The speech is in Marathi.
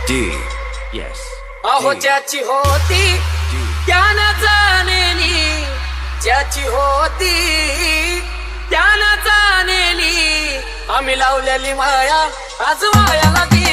D. Yes. अहो ज्याची होती त्यानं जाणेली, ज्याची होती त्यानं जाणेली, आम्ही लावलेली माया आज वायाला गेली.